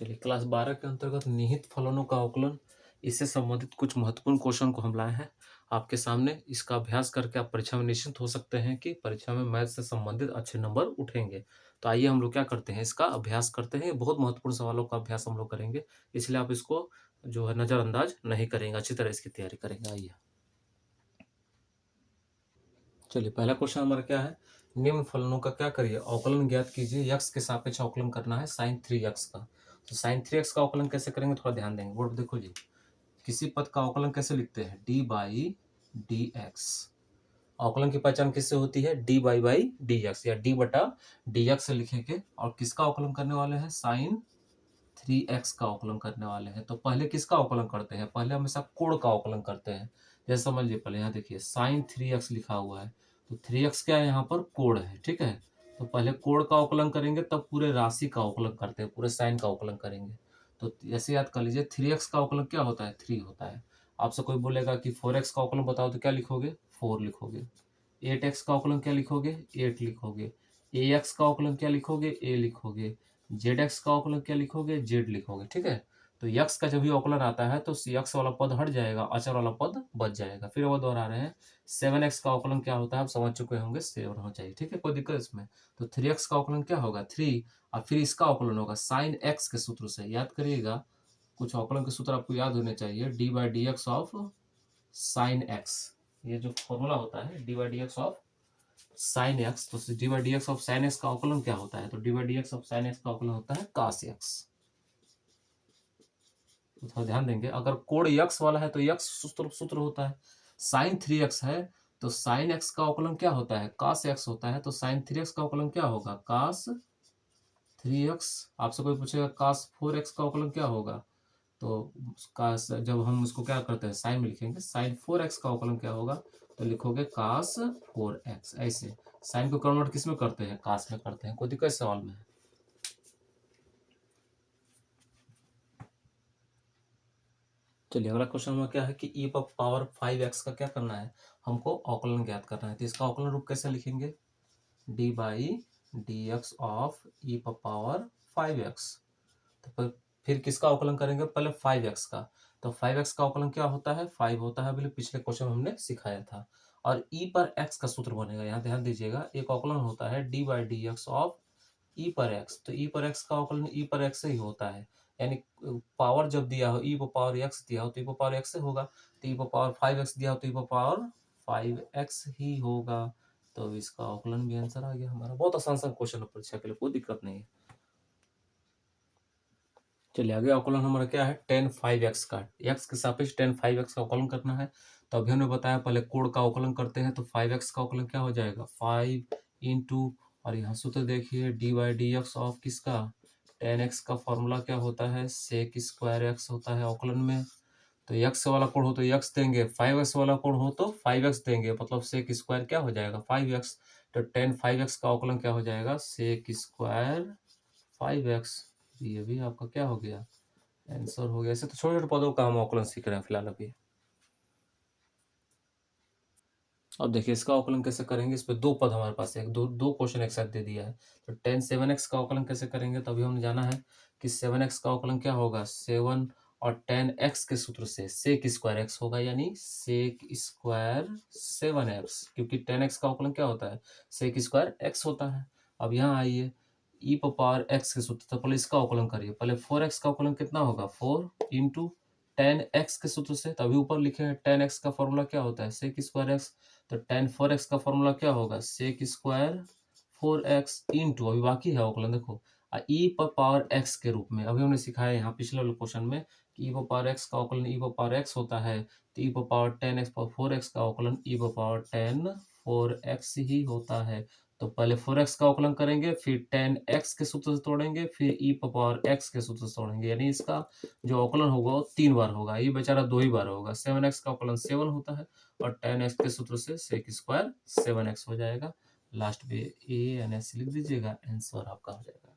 चलिए क्लास 12 के अंतर्गत निहित फलनों का अवकलन इससे संबंधित कुछ महत्वपूर्ण क्वेश्चन को हम लाए हैं आपके सामने। इसका अभ्यास करके आप परीक्षा में निश्चिंत हो सकते हैं कि परीक्षा में मैथ से संबंधित अच्छे नंबर उठेंगे। तो आइए हम लोग क्या करते हैं, इसका अभ्यास करते हैं। ये बहुत महत्वपूर्ण सवालों का अभ्यास हम लोग करेंगे, इसलिए आप इसको जो है नज़रअंदाज नहीं करेंगे, अच्छी तरह इसकी तैयारी करेंगे। आइए चलिए पहला क्वेश्चन हमारा क्या है, निम्न फलनों का क्या करिए अवकलन ज्ञात कीजिए। यक्स के सापेक्ष अवकलन करना है साइन 3x का। तो साइन 3x का अवकलन कैसे करेंगे, थोड़ा ध्यान देंगे। बोर्ड देखो जी, किसी पद का अवकलन कैसे लिखते हैं, डी बाई डी एक्स। अवकलन की पहचान किससे होती है, डी बाई डी एक्स या डी बटा डी एक्स से लिखेंगे। और किसका अवकलन करने वाले हैं, साइन 3x का अवकलन करने वाले हैं। तो पहले किसका अवकलन करते हैं, पहले हमेशा कोण का अवकलन करते हैं। जैसे समझ लीजिए, पहले यहाँ देखिए साइन 3x लिखा हुआ है, तो 3x क्या है, यहाँ पर कोण है, ठीक है। तो पहले कोण का अवकलन करेंगे, तब पूरे राशि का अवकलन करते हैं, पूरे साइन का अवकलन करेंगे। तो ऐसे याद कर लीजिए, 3x का अवकलन क्या होता है, 3 होता है। आपसे कोई बोलेगा कि 4x का अवकलन बताओ, तो क्या लिखोगे, 4 लिखोगे। 8x का अवकलन क्या लिखोगे, 8 लिखोगे। ax का अवकलन क्या लिखोगे, a लिखोगे। जेड एक्स का अवकलन क्या लिखोगे, जेड लिखोगे, ठीक है। तो यक्स का जब भी अवकलन आता है तो यक्स वाला पद हट जाएगा, अचर वाला पद बच जाएगा। फिर वो दोहरा रहे हैं, 7x का अवकलन क्या होता है, आप समझ चुके होंगे, 7 होना चाहिए, ठीक है, कोई दिक्कत इसमें। तो 3x का अवकलन क्या होगा, 3। और फिर इसका अवकलन होगा साइन x के सूत्र से, याद करिएगा कुछ अवकलन के सूत्र आपको याद होने चाहिए। D by d x of sine x, ये जो फॉर्मूला होता है d by d x of sine x. तो d by d x of sine x का अवकलन क्या होता है, तो d by d x of sine x का अवकलन होता है कास एक्स। तो थोड़ा ध्यान देंगे, अगर कोण यक्स वाला है तो यक्स सूत्र सूत्र होता है। साइन 3x है तो साइन एक्स का अवकलन क्या होता है, कास एक्स होता है। तो साइन 3x का अवकलन क्या होगा, कास 3x। आपसे कोई पूछेगा कास 4x का अवकलन क्या होगा, तो कास जब हम उसको क्या करते हैं साइन में लिखेंगे, साइन 4x का अवकलन क्या होगा, तो लिखोगे कास 4x। ऐसे साइन को कन्वर्ट किस में करते हैं, कास में करते हैं। कोई दिक्कत सवाल में है। चलिए अगला क्वेश्चन हमारा क्या है कि ई पावर 5x का क्या करना है, हमको अवकलन ज्ञात करना है। तो इसका अवकलन रूप कैसे लिखेंगे, D by d x of E power 5x। तो फिर किसका अवकलन करेंगे, पहले 5x का। तो 5x का अवकलन क्या होता है, 5 होता है, पिछले क्वेश्चन में हमने सिखाया था। और e पर x का सूत्र बनेगा, यहाँ ध्यान दीजिएगा, एक अवकलन होता है d by d x of e पर एक्स। तो ई पर एक्स का अवकलन ई पर एक्स से ही होता है, यानी पावर जब दिया हो, ई पर पावर एक्स दिया हो तो ई पर पावर एक्स से होगा। तो ई पर पावर 5x दिया हो तो ई पर पावर 5x ही होगा। तो इसका अवकलन भी आंसर आ गया हमारा। बहुत आसान सा क्वेश्चन है, परीक्षा के लिए कोई दिक्कत नहीं है। चलिए आगे अवकलन हमारा क्या है, tan 5x का, x के सापेक्ष tan 5x का अवकलन करना है। तो अभी हमने बताया पहले कोण का अवकलन करते हैं, तो 5x का अवकलन क्या हो जाएगा, 5 इंटू, और यहाँ सूत्र देखिए D by d x of किसका, tan x का फॉर्मूला क्या होता है, सेक स्क्वायर x होता है अवकलन में। तो x वाला कोण हो तो x देंगे, 5x वाला कोण हो तो 5x देंगे, मतलब सेक स्क्वायर क्या हो जाएगा, 5x। तो tan 5x का अवकलन क्या हो जाएगा, सेक स्क्वायर 5x। ये भी आपका क्या हो गया, आंसर हो गया। ऐसे तो छोटे छोटे पदों का हम अवकलन सीख रहे हैं फिलहाल अभी। अब देखिए इसका अवकलन कैसे करेंगे, इस पे दो पद हमारे पास है, दो दो क्वेश्चन एक साथ दे दिया है। तो tan 7x का अवकलन कैसे करेंगे, तो अभी हमने जाना है कि 7x का अवकलन क्या होगा, 7 और tan x के सूत्र से सेक स्क्वायर x होगा, यानी सेक स्क्वायर 7x, क्योंकि tan x का अवकलन क्या होता है, सेक स्क्वायर x होता है। अब यहाँ आइए, ई पावर x के सूत्र, तो पहले इसका अवकलन करिए। पहले 4x का अवकलन कितना होगा, 4 इंटू tan x के सूत्र से, तभी ऊपर लिखे हैं tan x का फॉर्मूला क्या होता है, सेक स्क्वायर x। तो tan 4x का फॉर्मूला क्या होगा, सेक स्क्वायर 4x इंटू, अभी बाकी है अवकलन देखो, ई पर पावर x के रूप में। अभी हमने सिखाया यहाँ पिछले वाले क्वेश्चन में कि ई पर पावर x का अवकलन ई पर पावर x होता है, तो ई पर पावर tan x पर 4x का अवकलन ई पर पावर tan 4x ही होता है। तो पहले 4x का अवकलन करेंगे, फिर tan x के सूत्र से तोड़ेंगे, फिर ई पर पावर x के सूत्र से तोड़ेंगे, यानी इसका जो अवकलन होगा वो 3 बार होगा, ये बेचारा 2 ही बार होगा। 7x का अवकलन 7 होता है, और tan x के सूत्र से सेक स्क्वायर 7x हो जाएगा। लास्ट में ए एन एस लिख दीजिएगा, आंसर आपका हो जाएगा।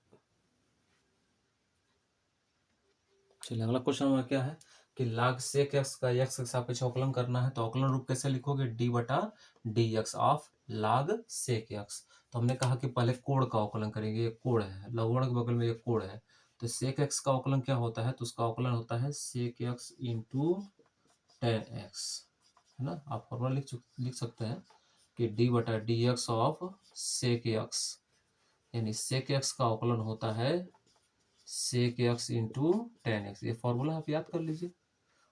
चलिए अगला क्वेश्चन हमारा क्या है कि log sec x का x के सापेक्ष अवकलन करना है। तो अवकलन रूप कैसे लिखोगे, d बटा d x of log sec x। तो हमने कहा कि पहले कोण का अवकलन करेंगे, ये कोण है, लघुगण के बगल में ये कोण है, तो सेक एक्स का अवकलन क्या होता है, तो उसका अवकलन होता है sec x into tan x, है ना। आप फॉर्मूला लिख सकते हैं कि डी बटा d x of sec x, यानी सेक एक्स का अवकलन होता है sec x into tan x. ये फॉर्मूला आप याद कर लीजिए,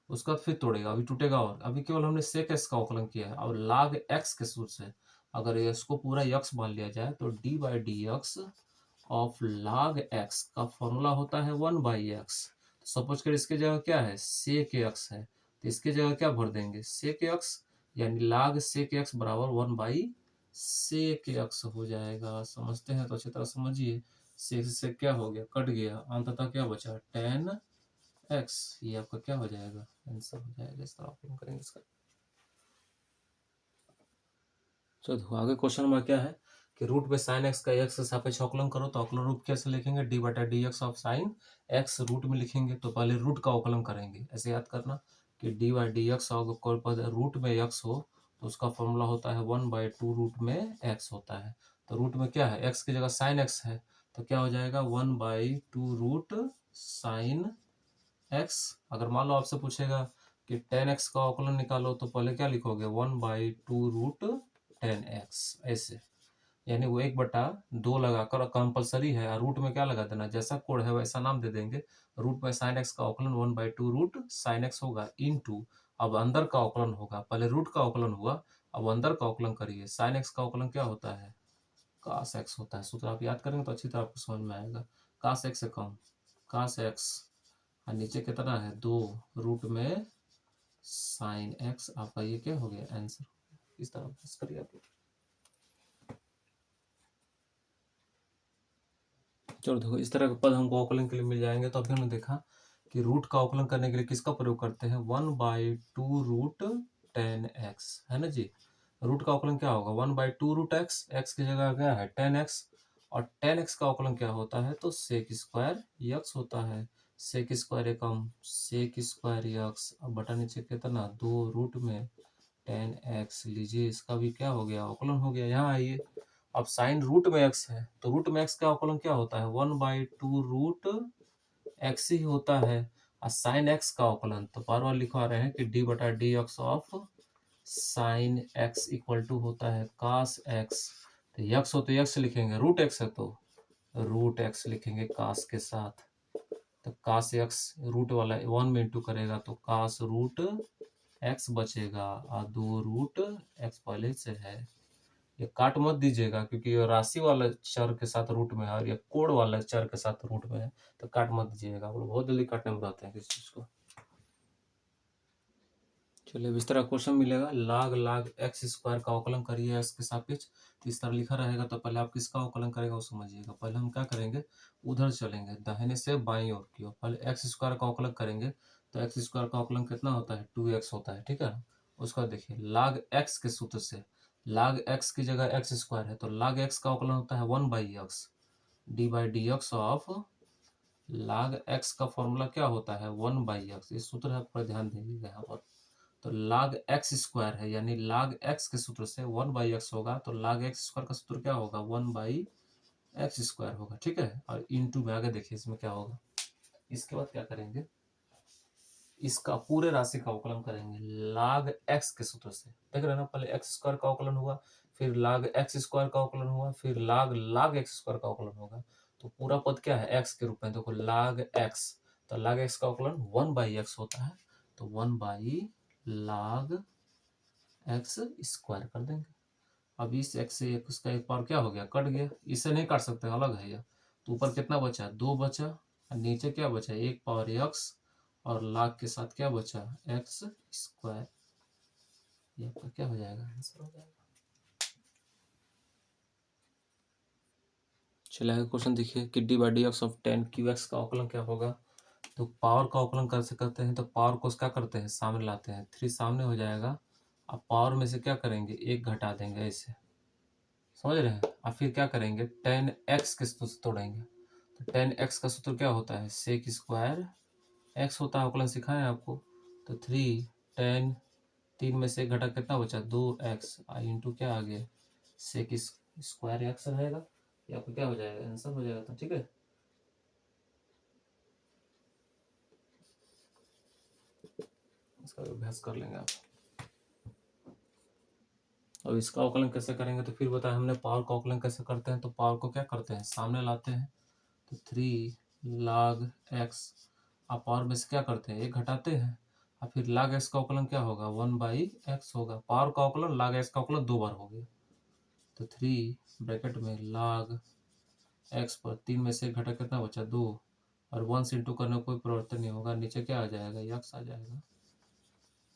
उसका फिर तोड़ेगा, अभी टूटेगा। और अभी केवल हमने सेक एक्स का अवकलन किया है। अब लाग एक्स के सूत्र से अगर इसको पूरा यक्स मान लिया जाए तो d by d x of लाग एक्स का फॉर्मूला होता है 1/x। सपोज कर इसके जगह क्या है, सेक एक्स है, तो इसके जगह क्या भर देंगे, सेक एक्स, यानी लाग सेक एक्स बराबर 1/सेक एक्स हो जाएगा। समझते हैं तो अच्छी तरह समझिए। सेक से क्या हो गया, कट गया, अंततः क्या बचा, टेन एक्स। ये आपका क्या हो जाएगा, आंसर हो जाएगा। इस तरह ऑप्शन करेंगे इसका। चलो आगे क्वेश्चन नंबर क्या है कि रूट में साइन एक्स का एक्स के सापेक्ष अवकलन करो, तो अवकलन रूप कैसे लिखेंगे, डी बटा d x of sine x root में लिखेंगे। तो पहले रूट का अवकलन करेंगे, ऐसे याद करना कि डी बाई डी एक्स अगर कोई पद रूट में एक्स हो तो उसका फॉर्मूला होता है 1/2 रूट में एक्स होता है। तो रूट में क्या है, एक्स की जगह साइन एक्स है, तो क्या हो जाएगा 1/2 रूट साइन एक्स। अगर मान लो आपसे पूछेगा कि टेन एक्स का अवकलन निकालो, तो पहले क्या लिखोगे, 1/2 रूट टेन एक्स, ऐसे। यानी वो 1/2 लगाकर कंपलसरी है, और रूट में क्या लगा देना, जैसा कोड है वैसा नाम दे देंगे। रूट में साइन एक्स का अवकलन 1/2 रूट साइन एक्स होगा इनटू, अब अंदर का अवकलन होगा, पहले रूट का अवकलन हुआ, अब अंदर का अवकलन करिए। साइन एक्स का अवकलन क्या होता है, कास एक्स होता है। सूत्र आप याद करेंगे तो अच्छी तरह आपको समझ में आएगा। कास एक्स से कम कास एक्स, और नीचे कितना है 2 रूट में साइन एक्स। आपका ये क्या हो गया, आंसर। इस तरह बस करिए आप। चलो देखो, इस तरह के पद हमको अवकलन के लिए मिल जाएंगे। तो अभी हमने देखा कि रूट का अवकलन करने के लिए किसका प्रयोग करते हैं, 1/2 रूट टेन एक्स, है ना जी। रूट का अवकलन क्या होगा, 1/2 रूट एक्स, एक्स की जगह क्या है टेन एक्स, और टेन एक्स का अवकलन क्या होता है, तो सेक स्क्वायर यक्स होता है। सेक स्क्वायर एकम सेक स्क्वायर यक्स, अब बटा नीचे कितना 2 रूट में टेन एक्स लीजिए, इसका भी क्या हो गया, अवकलन हो गया। यहाँ आइए, अब साइन रूट में एक्स है, तो रूट में एक्स का अवकलन क्या होता है, 1/2 रूट एक्स ही होता है। और साइन एक्स का अवकलन तो बार बार लिखवा रहे हैं कि डी बटा d x of sine x equal to होता है कास एक्स। तो यक्स हो तो यक्स लिखेंगे, रूट एक्स है तो रूट एक्स लिखेंगे कास के साथ। तो कास एक्स रूट वाला 1 में इंटू करेगा तो कास रूट एक्स बचेगा, और 2 रूट एक्स पहले से है। ये काट मत दीजिएगा, क्योंकि ये राशि वाला चर के साथ रूट में है और ये कोड वाला चर के साथ रूट में है, तो काट मत दीजिएगा। आप लोग बहुत जल्दी काटने में रहते हैं किसी चीज को। चलिए अब इस तरह क्वेश्चन मिलेगा, लाग एक्स स्क्वायर का अवकलन करिए एक्स के सापेक्ष। तो इस तरह लिखा रहेगा, तो पहले आप किसका अवकलन करेगा वो समझिएगा। पहले हम क्या करेंगे, उधर चलेंगे दाहिने से बाईं ओर की ओर। पहले एक्स स्क्वायर का अवकलन करेंगे, तो एक्स स्क्वायर का अवकलन कितना होता है, 2x होता है, ठीक है। उसका देखिए लाग एक्स के सूत्र से, लाग एक्स की जगह एक्स स्क्वायर है, तो लाग एक्स का अवकलन होता है 1/x, D by d x of लाग एक्स का फॉर्मूला क्या होता है 1/x। इस सूत्र पर ध्यान दीजिएगा यहाँ पर। तो लाग एक्स स्क्वायर है, यानी लाग एक्स के सूत्र से 1/x होगा, तो लाग एक्स स्क्वायर का सूत्र क्या होगा, 1/x स्क्वायर होगा, ठीक है। और इंटू में आगे देखिए इसमें क्या होगा। इसके बाद क्या करेंगे, इसका पूरे राशि का अवकलन करेंगे लाग एक्स के सूत्र से। देख रहे हैं ना, पहले एक्स स्क्वायर का अवकलन हुआ, फिर लाग एक्स स्क्वायर का अवकलन हुआ, फिर लाग एक्स स्क्वायर का अवकलन होगा। तो पूरा पद क्या है, एक्स के रूप में। देखो लाग एक्स, तो लाग एक्स का अवकलन 1/x होता है, तो 1/लाग एक्स स्क्वायर कर देंगे। अब इस एक्स से एक उसका एक पावर क्या हो गया, कट गया, इसे नहीं काट सकते, अलग है यह। तो ऊपर कितना बचा, 2 बचा, और नीचे क्या बचा, 1/x, और लाग के साथ क्या बचा, एक्स स्क्वायर। ये आपका क्या हो जाएगा, आंसर हो जाएगा। चलिए आगे क्वेश्चन देखिए कि D by d x of 10 QX का अवकलन क्या होगा। तो पावर का अवकलन कैसे करते हैं, तो पावर को क्या करते हैं, सामने लाते हैं, 3 सामने हो जाएगा। अब पावर में से क्या करेंगे, 1 घटा देंगे, ऐसे समझ रहे हैं। और फिर क्या करेंगे, 10x के सूत्र तोड़ेंगे। तो 10x का सूत्र क्या होता है, सेक स्क्वायर x होता है, अवकलन सिखाएं आपको। तो 3 10, 3 में से 1 घटा कितना बचा, 2x, इंटू क्या आ गया, सेक स्क्वायर x रहेगा। ये आपको क्या हो जाएगा, आंसर हो जाएगा। तो ठीक है, इसका भी अभ्यास कर लेंगे आप। अब इसका अवकलन कैसे करेंगे, तो फिर बताया हमने पावर का अवकलन कैसे करते हैं। तो पावर को क्या करते हैं, सामने लाते हैं, तो 3 log x, आप पावर में से क्या करते हैं, एक घटाते हैं, और फिर log x का अवकलन क्या होगा, 1/x होगा। पावर का अवकलन log x का अवकलन 2 बार हो गया, तो 3 ब्रैकेट में log x पर 3 में से एक घटा कितना बचा, 2, और 1 से इंटू करने में कोई परिवर्तन नहीं होगा, नीचे क्या आ जाएगा, x आ जाएगा।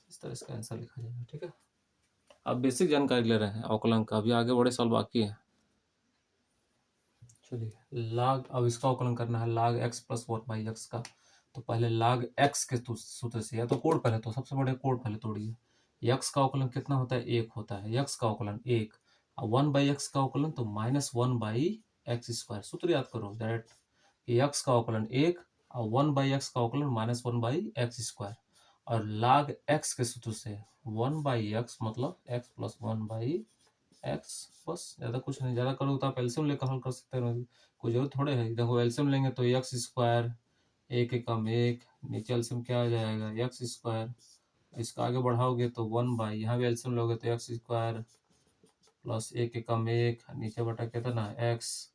इस तरह इसका आंसर लिखा जाएगा। ठीक है, अब बेसिक जानकारी ले रहे हैं अवकलन का, अभी आगे बड़े सवाल बाकी है। चलिए log, अब इसका अवकलन करना है log x प्लस 1/x का। तो पहले log x के सूत्र से, या तो कोड पहले, तो सबसे बड़े कोड पहले तोड़िए। x का अवकलन कितना होता है, 1 होता है, x का अवकलन 1, और 1/x का अवकलन तो -1/x²। सूत्र याद करो डायरेक्ट, x का अवकलन 1 और 1/x का अवकलन -1/x²। और log x के सूत्र से 1/x मतलब x प्लस 1/x, बस, ज़्यादा कुछ नहीं। ज़्यादा करोगे तो आप एलसीएम लेकर हल कर सकते हो, कोई जरूरत थोड़े है। देखो एलसीएम लेंगे तो x², 1 एकम 1, नीचे एलसीएम क्या आ जाएगा, x²। इसका आगे बढ़ाओगे तो 1/, यहाँ भी एलसीएम लोगे तो x² प्लस 1 एकम 1, नीचे बटा कितना x,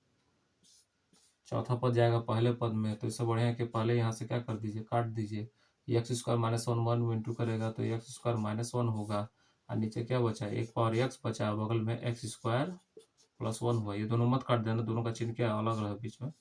चौथा पद जाएगा पहले पद में, तो इससे बढ़िया कि पहले यहाँ से क्या कर दीजिए, काट दीजिए। x² -1 1 में इंटू करेगा तो x² -1 होगा, और नीचे क्या बचा, 1 पावर x बचा, बगल में x² प्लस 1 हुआ। ये दोनों मत काट देना, दोनों का चिन्ह क्या अलग रहा बीच में।